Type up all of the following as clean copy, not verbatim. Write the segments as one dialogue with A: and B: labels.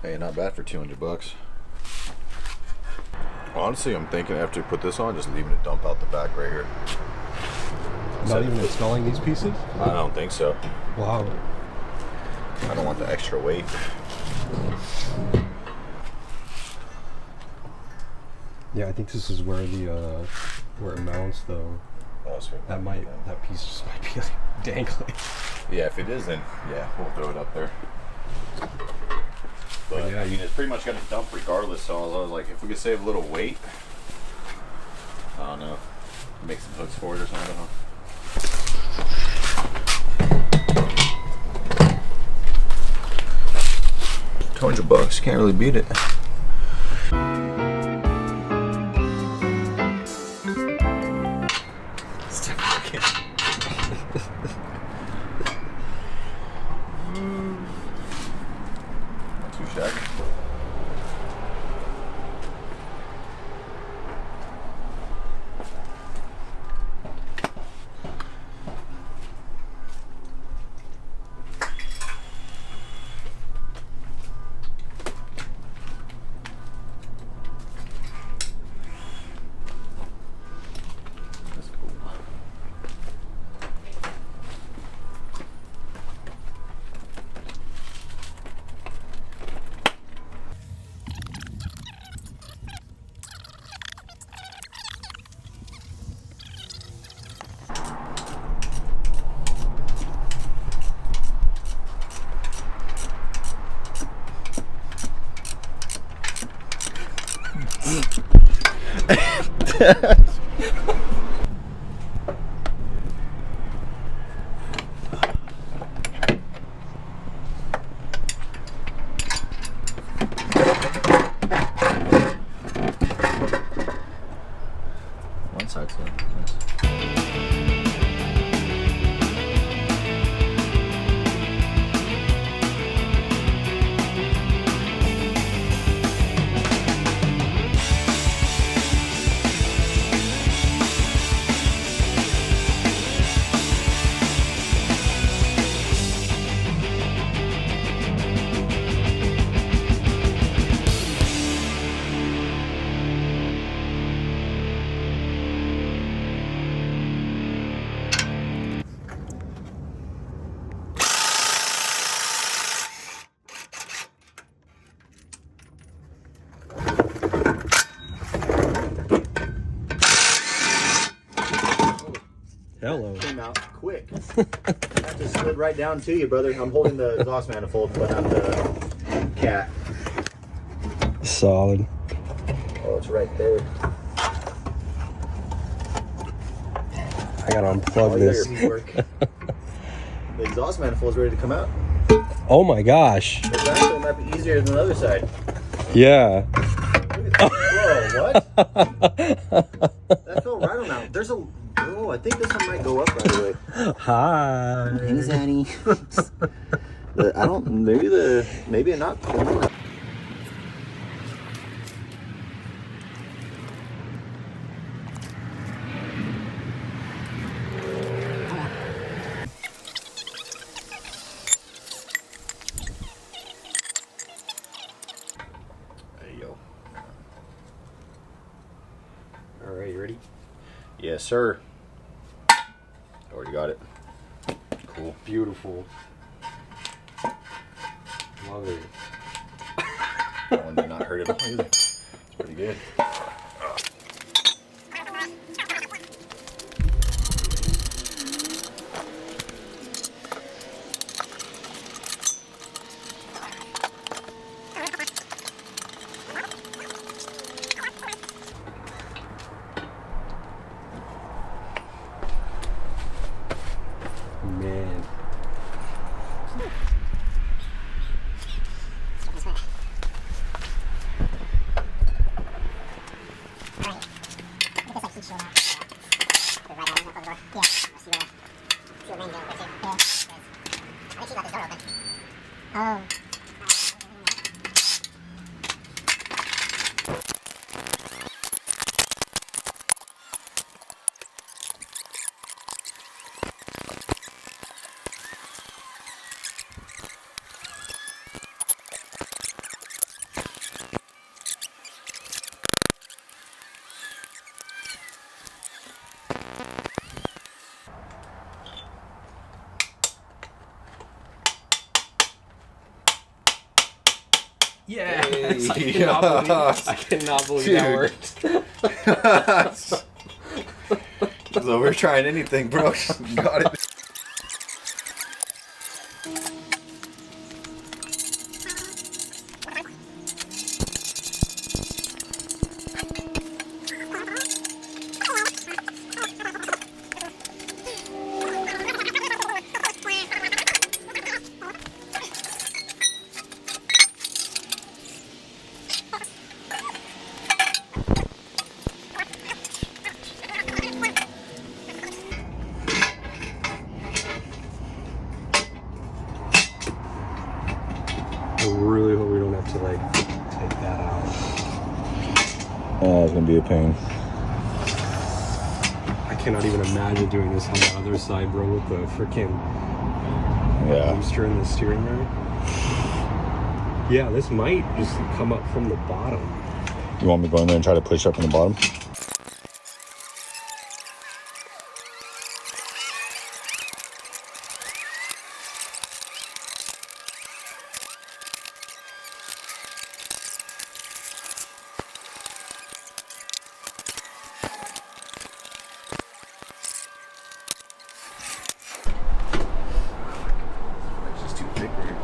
A: Hey, not bad for 200 bucks. Honestly, I'm thinking after we put this on, just leaving it dump out the back right here.
B: Not even installing these pieces?
A: I don't think so.
B: Wow.
A: I don't want the extra weight.
B: Yeah, I think this is where the where it mounts though.
A: Oh, sweet.
B: That piece just might be like dangling.
A: Yeah, if it is, then yeah, we'll throw it up there. But yeah, I mean, it's pretty much gonna dump regardless. So I was like, if we could save a little weight, I don't know, make some hooks for it or something. Huh? $200, can't really beat it. Not too shabby. That's cool. One side's done. Nice.
B: Hello.
C: Came out quick. That just slid right down to you, brother. I'm holding the exhaust manifold, but not the cat.
B: Solid.
C: Oh, it's right there.
B: I gotta
C: Oh,
B: unplug
C: you got
B: this.
C: your feet work. The exhaust manifold is ready to come out.
B: Oh my gosh.
C: It's actually might be easier than the other side.
B: Yeah.
C: Look at that. Whoa, what? That fell right on out. There's a. Oh, I think this one might go up right away.
B: Hi.
C: Hey, Zanny. I don't. Maybe not.
A: There you go.
B: All right, you ready?
A: Yes, sir. Already got it. Cool.
B: Beautiful. Love it.
A: That one did not hurt at all either. It's pretty good.
B: Man.
D: Oh.
B: Yes!
A: Hey,
B: I cannot believe that worked.
A: So we're trying anything, bro. Got it.
B: I really hope we don't have to like take that out.
A: Oh, it's gonna be a pain.
B: I cannot even imagine doing this on the other side, bro, with the freaking booster in the steering rail. Yeah, this might just come up from the bottom.
A: You want me to go in there and try to push up in the bottom? It's just too thick right here.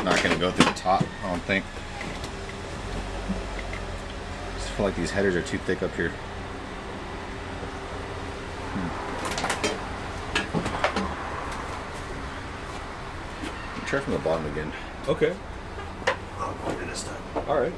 A: Not gonna go through the top, I don't think. I just feel like these headers are too thick up here. Try from the bottom again.
B: Okay.
A: I'll go into this time.
B: All right.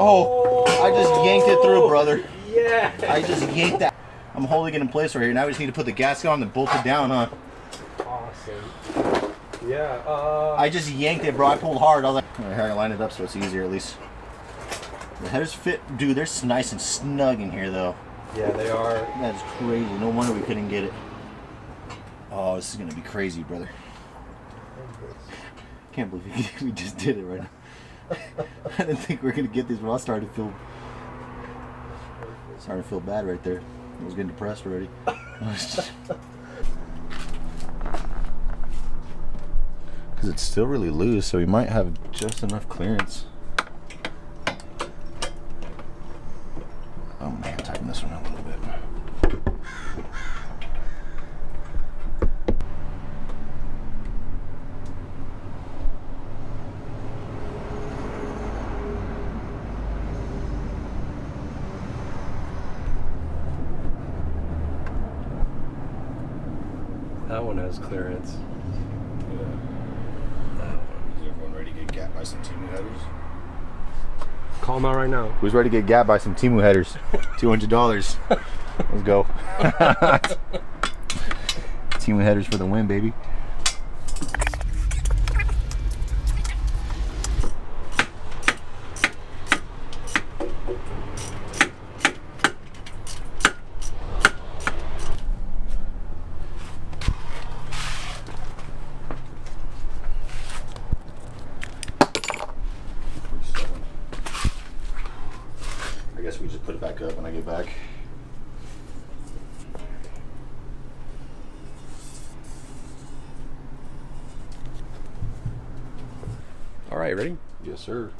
C: Oh, I just yanked it through, brother.
B: Yeah.
C: I just yanked that. I'm holding it in place right here. Now we just need to put the gasket on and bolt it down, huh?
B: Awesome. Yeah.
C: I just yanked it, bro. I pulled hard. I was like, alright, I line it up so it's easier at least. The headers fit, dude. They're nice and snug in here, though.
B: Yeah, they are.
C: That's crazy. No wonder we couldn't get it. Oh, this is gonna be crazy, brother. Can't believe we just did it right now. I didn't think we were gonna get this, but I started to feel bad right there. I was getting depressed already. Because it's still really loose, so we might have just enough clearance. I'm gonna tighten this one up a little bit.
B: That one has clearance.
A: Is everyone ready to get gapped by some Temu headers?
B: Call them out right now.
A: Who's ready to get gapped by some Temu headers? $200. Let's go. Temu headers for the win, baby. I guess we just put it back up when I get back.
B: All right, ready?
A: Yes, sir.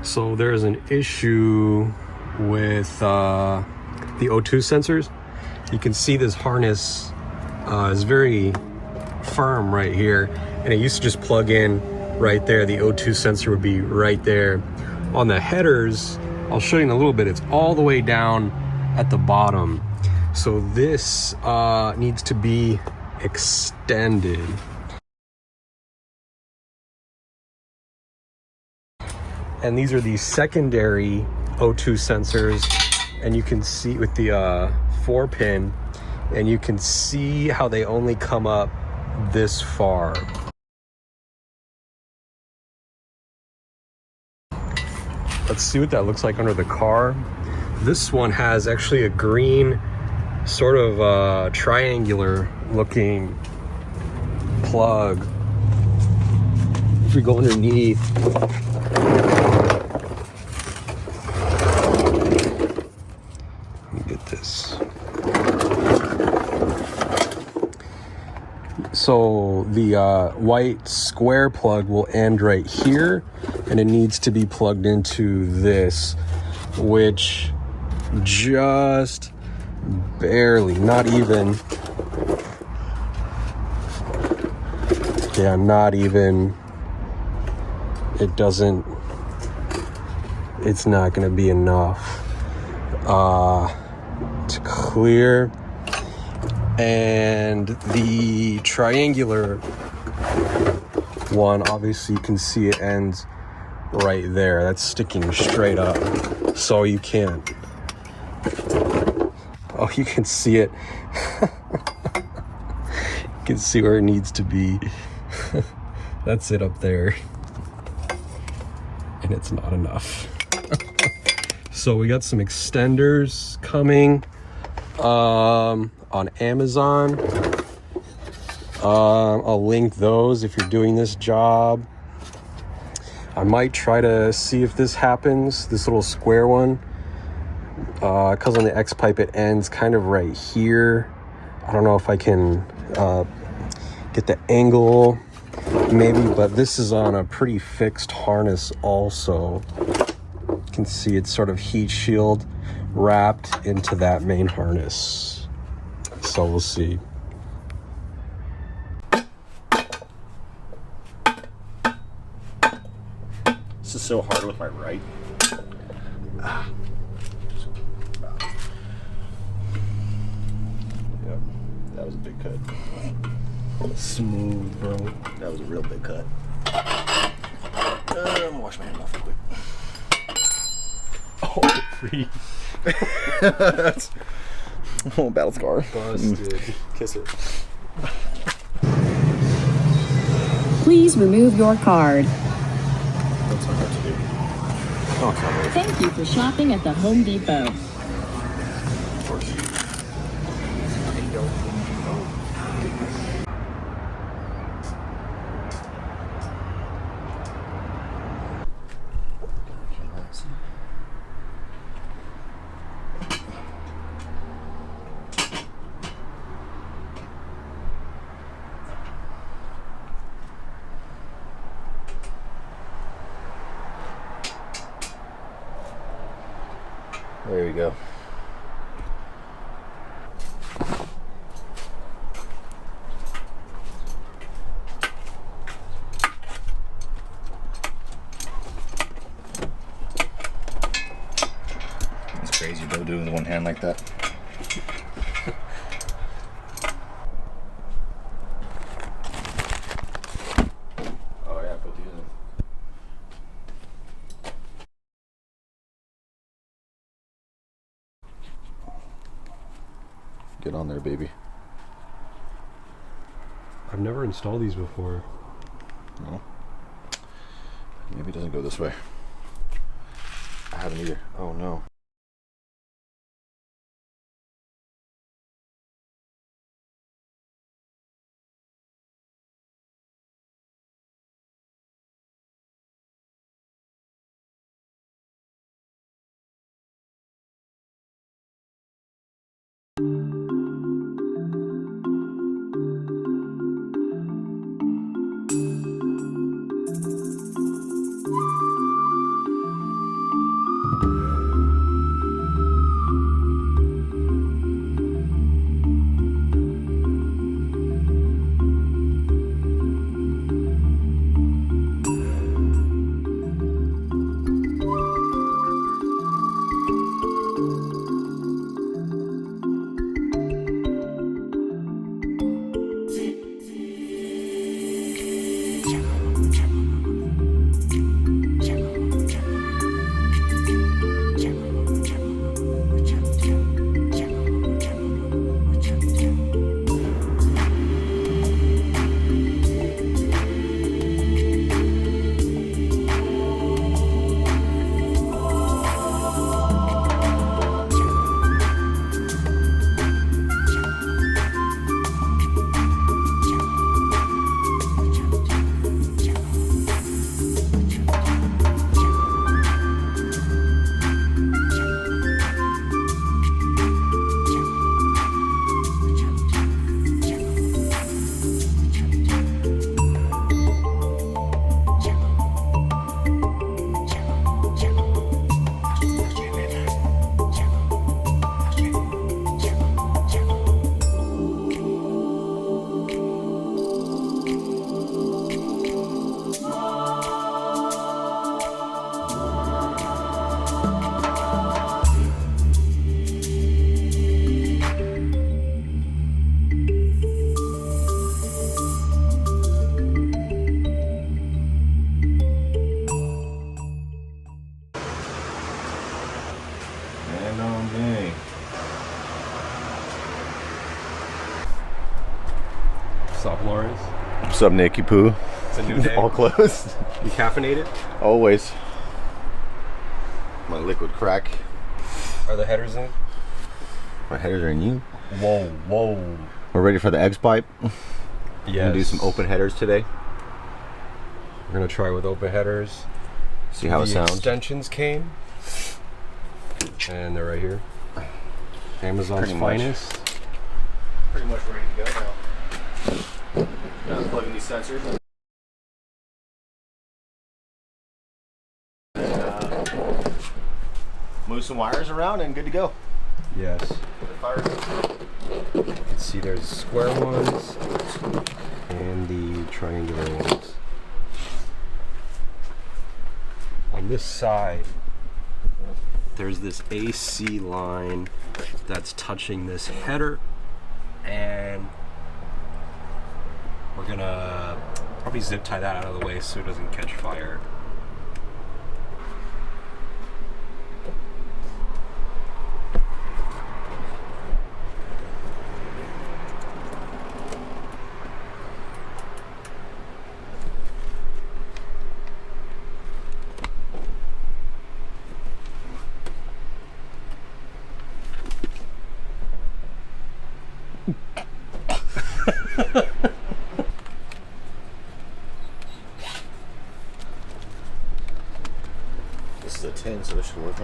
B: So there's an issue with the O2 sensors. You can see this harness is very firm right here, and it used to just plug in right there. The O2 sensor would be right there. On the headers, I'll show you in a little bit, it's all the way down at the bottom. So this needs to be extended. And these are the secondary O2 sensors, and you can see with the 4-pin, and you can see how they only come up this far. Let's see what that looks like under the car. This one has actually a green, sort of triangular looking plug. If we go underneath, this. So the white square plug will end right here, and it needs to be plugged into this, which just barely, not even, yeah, not even, it doesn't, it's not going to be enough to clear. And the triangular one, obviously you can see it ends right there. That's sticking straight up, so you can't, oh, you can see it. You can see where it needs to be. That's it up there, and it's not enough. So we got some extenders coming on Amazon. I'll link those if you're doing this job. I might try to see if this happens, this little square one, because on the X pipe it ends kind of right here. I don't know if I can get the angle maybe, but this is on a pretty fixed harness also. You can see it's sort of heat shield wrapped into that main harness. So we'll see.
A: This is so hard with my right. Yep, that was a big cut.
B: Smooth, bro.
A: That was a real big cut. I'm gonna wash my hand off real quick.
B: Oh, free.
A: Oh, battle scar.
B: Busted. Kiss it.
E: Please remove your card.
A: That's not hard to do. Oh, it's not really.
E: Thank you for shopping at the Home Depot.
A: Of course. There you go. It's crazy, bro, doing the one hand like that. Oh yeah, put these in. Get on there, baby.
B: I've never installed these before.
A: No. Maybe it doesn't go this way. I haven't either. Oh no.
B: What's up, Lawrence?
A: What's up, Nicky Poo?
B: It's a new day.
A: All closed.
B: You caffeinated?
A: Always. My liquid crack.
B: Are the headers in?
A: My headers are in you.
B: Whoa, whoa.
A: We're ready for the X pipe.
B: Yes.
A: We're gonna do some open headers today.
B: We're gonna try with open headers.
A: See how it
B: The
A: sounds.
B: extensions came, and they're right here. Amazon's
A: Pretty much.
B: finest.
A: Pretty much ready to go now. Now plugging these sensors. And, move some wires around and good to go.
B: Yes. You can see there's square ones and the triangular ones. On this side, there's this AC line that's touching this header, and we're gonna probably zip tie that out of the way so it doesn't catch fire.
A: This is a 10, so this should work.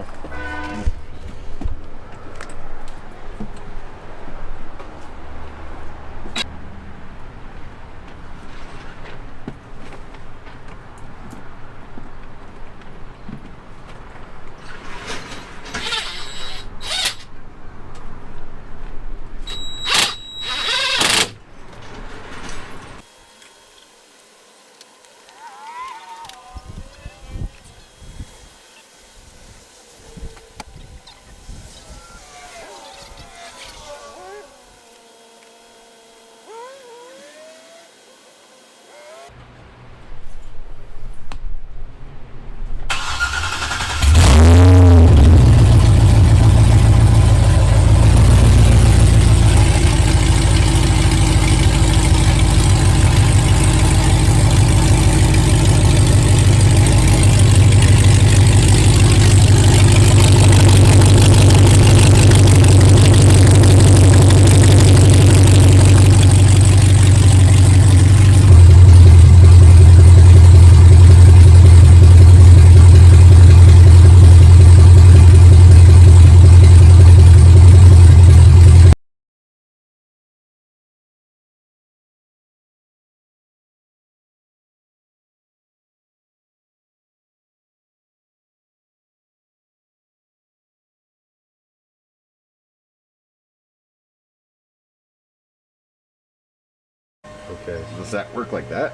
B: Okay.
A: Does that work like that?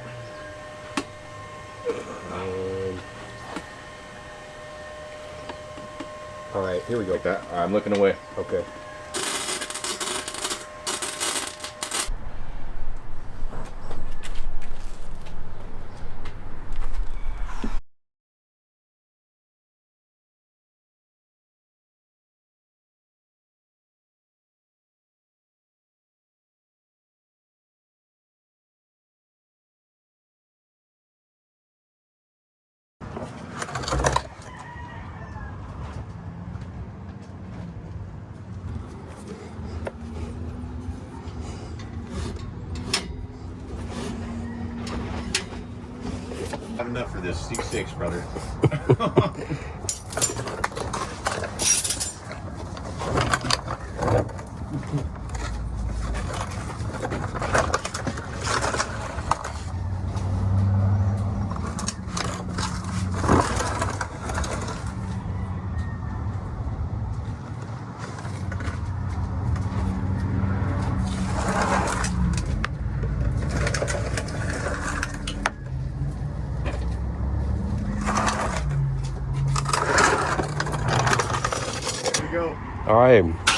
B: All right, here we go.
A: Like that? I'm looking away.
B: Okay.
A: Not enough for this C6, brother.
B: All right.